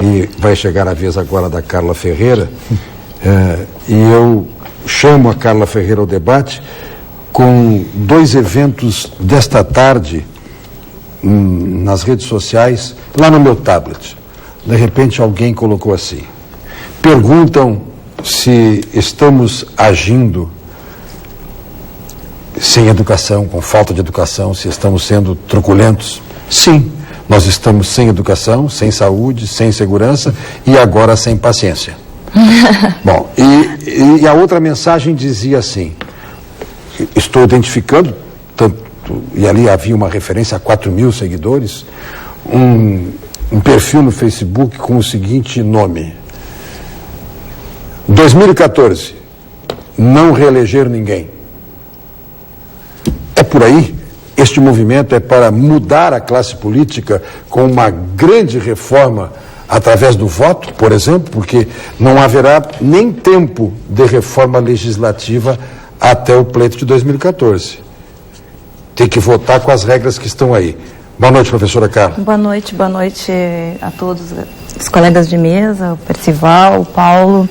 e vai chegar a vez agora da Carla Ferreira, e eu chamo a Carla Ferreira ao debate com 2 eventos desta tarde nas redes sociais, lá no meu tablet. De repente alguém colocou assim: perguntam se estamos agindo sem educação, com falta de educação, se estamos sendo truculentos. Sim, nós estamos sem educação, sem saúde, sem segurança e agora sem paciência. Bom, e a outra mensagem dizia assim: estou identificando, e ali havia uma referência a 4.000 seguidores, um perfil no Facebook com o seguinte nome: 2014, não reeleger ninguém. É por aí. Este movimento é para mudar a classe política com uma grande reforma através do voto, por exemplo, porque não haverá nem tempo de reforma legislativa até o pleito de 2014. Tem que votar com as regras que estão aí. Boa noite, professora Carla. Boa noite a todos os colegas de mesa, o Percival, o Paulo,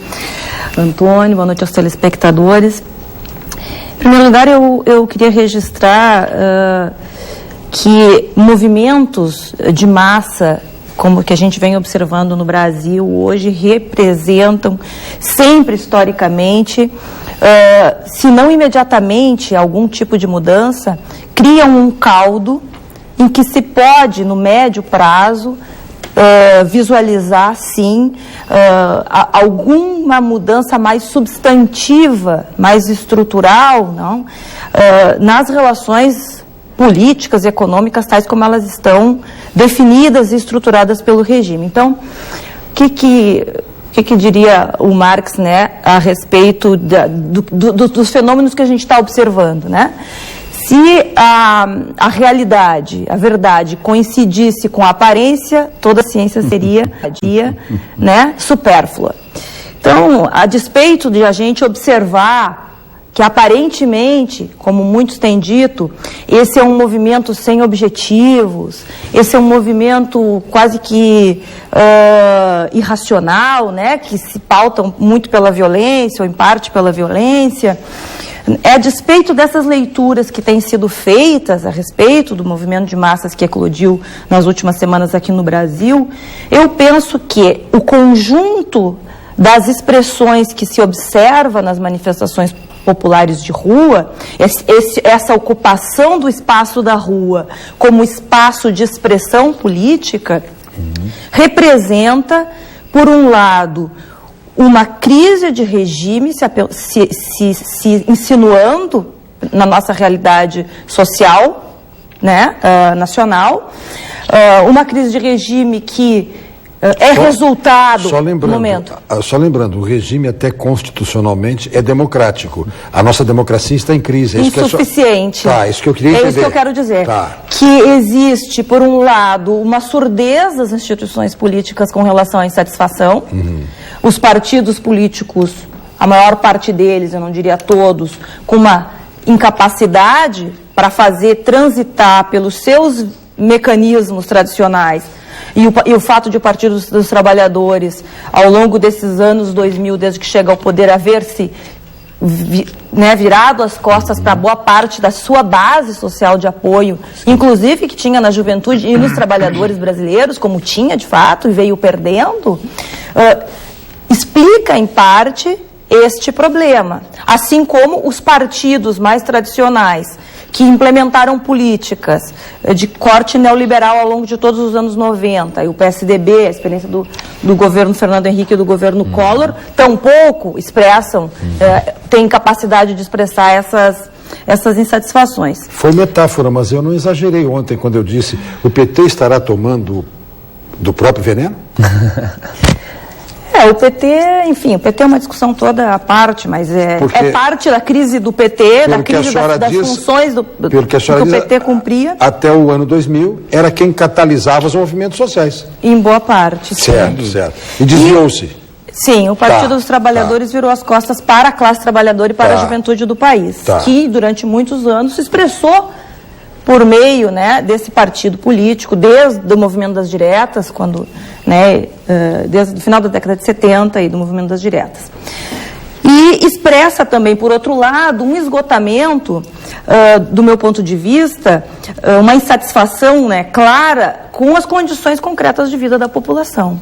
o Antônio, boa noite aos telespectadores. Em primeiro lugar, eu queria registrar que movimentos de massa, como que a gente vem observando no Brasil hoje, representam sempre historicamente, se não imediatamente, algum tipo de mudança, criam um caldo em que se pode, no médio prazo, visualizar, sim, alguma mudança mais substantiva, mais estrutural, não? Nas relações políticas e econômicas, tais como elas estão definidas e estruturadas pelo regime. Então, o que diria o Marx, né, a respeito dos fenômenos que a gente está observando, né? Se a realidade, a verdade, coincidisse com a aparência, toda a ciência seria, né, supérflua. Então, a despeito de a gente observar que aparentemente, como muitos têm dito, esse é um movimento sem objetivos, esse é um movimento quase que irracional, né, que se pautam muito pela violência, ou em parte pela violência. A despeito dessas leituras que têm sido feitas a respeito do movimento de massas que eclodiu nas últimas semanas aqui no Brasil, eu penso que o conjunto das expressões que se observa nas manifestações populares de rua, essa ocupação do espaço da rua como espaço de expressão política, representa, por um lado, uma crise de regime se insinuando na nossa realidade social, né, nacional, uma crise de regime que resultado... Só lembrando, o regime até constitucionalmente é democrático. A nossa democracia está em crise. Insuficiente. Isso que eu queria entender. É isso que eu quero dizer. Que existe, por um lado, uma surdez das instituições políticas com relação à insatisfação. Os partidos políticos, a maior parte deles, eu não diria todos, com uma incapacidade para fazer transitar pelos seus mecanismos tradicionais. E o fato de o Partido dos Trabalhadores, ao longo desses anos 2000, desde que chega ao poder, haver-se virado as costas para boa parte da sua base social de apoio, inclusive que tinha na juventude e nos trabalhadores brasileiros, como tinha de fato e veio perdendo, explica em parte este problema. Assim como os partidos mais tradicionais, que implementaram políticas de corte neoliberal ao longo de todos os anos 90, e o PSDB, a experiência do governo Fernando Henrique e do governo Collor, tampouco expressam, têm capacidade de expressar essas insatisfações. Foi metáfora, mas eu não exagerei ontem quando eu disse: o PT estará tomando do próprio veneno? O PT, enfim, o PT é uma discussão toda à parte, mas é parte da crise do PT, da crise das funções do que o PT cumpria. Até o ano 2000, era quem catalisava os movimentos sociais. Em boa parte, certo, sim. Certo. E desviou-se. Sim, o Partido dos Trabalhadores virou as costas para a classe trabalhadora e para a juventude do país, que durante muitos anos se expressou por meio, né, desse partido político, desde o movimento das diretas, desde o final da década de 70 e do movimento das diretas. E expressa também, por outro lado, um esgotamento, do meu ponto de vista, uma insatisfação, né, clara com as condições concretas de vida da população,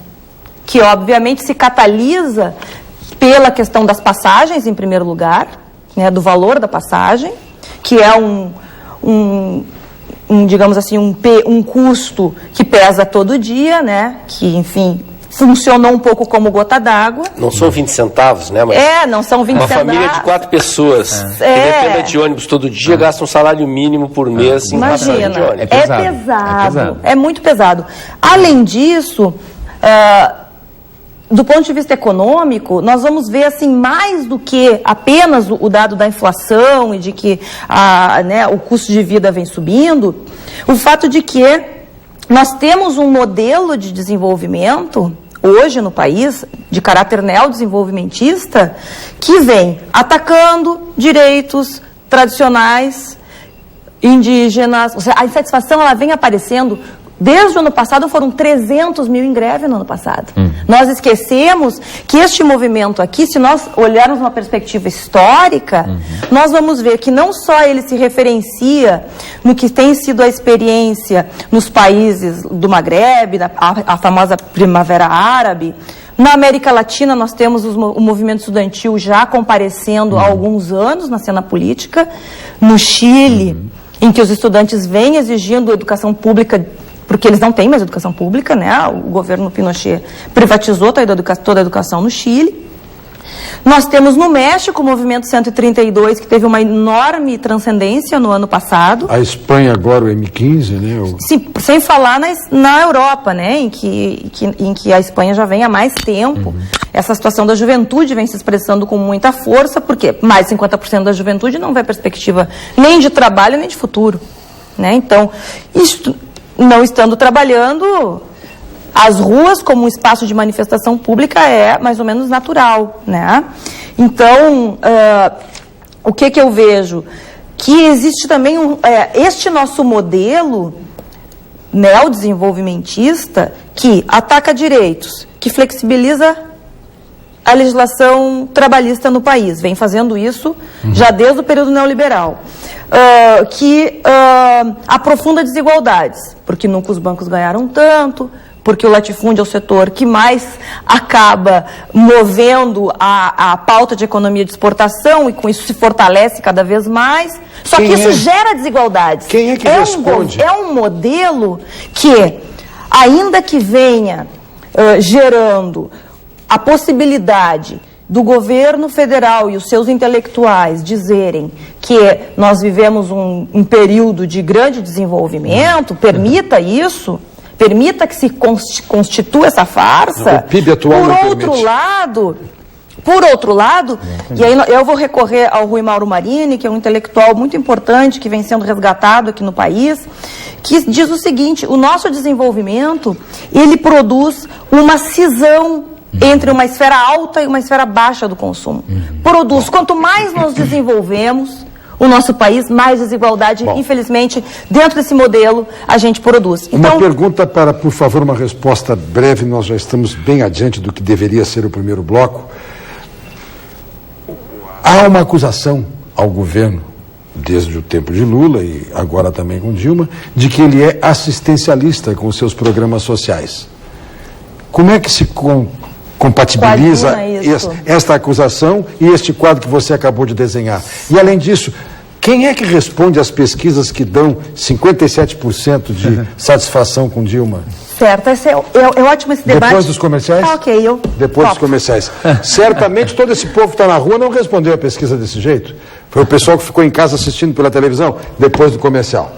que obviamente se catalisa pela questão das passagens, em primeiro lugar, né, do valor da passagem, que é digamos assim, um custo que pesa todo dia, né, que, enfim, funcionou um pouco como gota d'água. Não são 20 centavos, né? Mas não são 20 centavos. Uma família de 4 pessoas que dependa de ônibus todo dia gasta um salário mínimo por mês em passagem de ônibus. É pesado. É muito pesado. Além disso, do ponto de vista econômico, nós vamos ver assim mais do que apenas o dado da inflação e de que o custo de vida vem subindo, o fato de que nós temos um modelo de desenvolvimento hoje no país, de caráter neodesenvolvimentista, que vem atacando direitos tradicionais, indígenas. Ou seja, a insatisfação ela vem aparecendo. Desde o ano passado, foram 300 mil em greve no ano passado. Nós esquecemos que este movimento aqui, se nós olharmos uma perspectiva histórica, nós vamos ver que não só ele se referencia no que tem sido a experiência nos países do Magrebe, a famosa Primavera Árabe. Na América Latina, nós temos o movimento estudantil já comparecendo há alguns anos na cena política. No Chile, em que os estudantes vêm exigindo educação pública, porque eles não têm mais educação pública, né? O governo Pinochet privatizou toda a educação no Chile. Nós temos no México o movimento 132, que teve uma enorme transcendência no ano passado. A Espanha agora, o M15, né? Sim, sem falar na Europa, né? Em que a Espanha já vem há mais tempo. Essa situação da juventude vem se expressando com muita força, porque mais de 50% da juventude não vê perspectiva nem de trabalho, nem de futuro, né? Então, não estando trabalhando, as ruas como um espaço de manifestação pública é mais ou menos natural, né? Então, o que eu vejo? Que existe também este nosso modelo neodesenvolvimentista que ataca direitos, que flexibiliza a legislação trabalhista no país, vem fazendo isso já desde o período neoliberal, que aprofunda desigualdades, porque nunca os bancos ganharam tanto, porque o latifúndio é o setor que mais acaba movendo a pauta de economia de exportação e com isso se fortalece cada vez mais. Só que isso gera desigualdades. Quem é que responde? É um modelo que, ainda que venha gerando a possibilidade do governo federal e os seus intelectuais dizerem que nós vivemos um período de grande desenvolvimento, permita isso, permita que se constitua essa farsa. O PIB atual não permite. Por outro lado, e aí eu vou recorrer ao Rui Mauro Marini, que é um intelectual muito importante, que vem sendo resgatado aqui no país, que diz o seguinte: o nosso desenvolvimento, ele produz uma cisão entre uma esfera alta e uma esfera baixa do consumo. Produz, quanto mais nós desenvolvemos o nosso país, mais desigualdade, infelizmente, dentro desse modelo, a gente produz. Então, uma pergunta por favor, uma resposta breve, nós já estamos bem adiante do que deveria ser o primeiro bloco. Há uma acusação ao governo, desde o tempo de Lula e agora também com Dilma, de que ele é assistencialista com os seus programas sociais. Como é que se compatibiliza esta acusação e este quadro que você acabou de desenhar? E, além disso, quem é que responde às pesquisas que dão 57% de satisfação com Dilma? Certo, esse é ótimo esse debate. Depois dos comerciais? Ok, Depois dos comerciais. Certamente todo esse povo que está na rua não respondeu a pesquisa desse jeito. Foi o pessoal que ficou em casa assistindo pela televisão depois do comercial.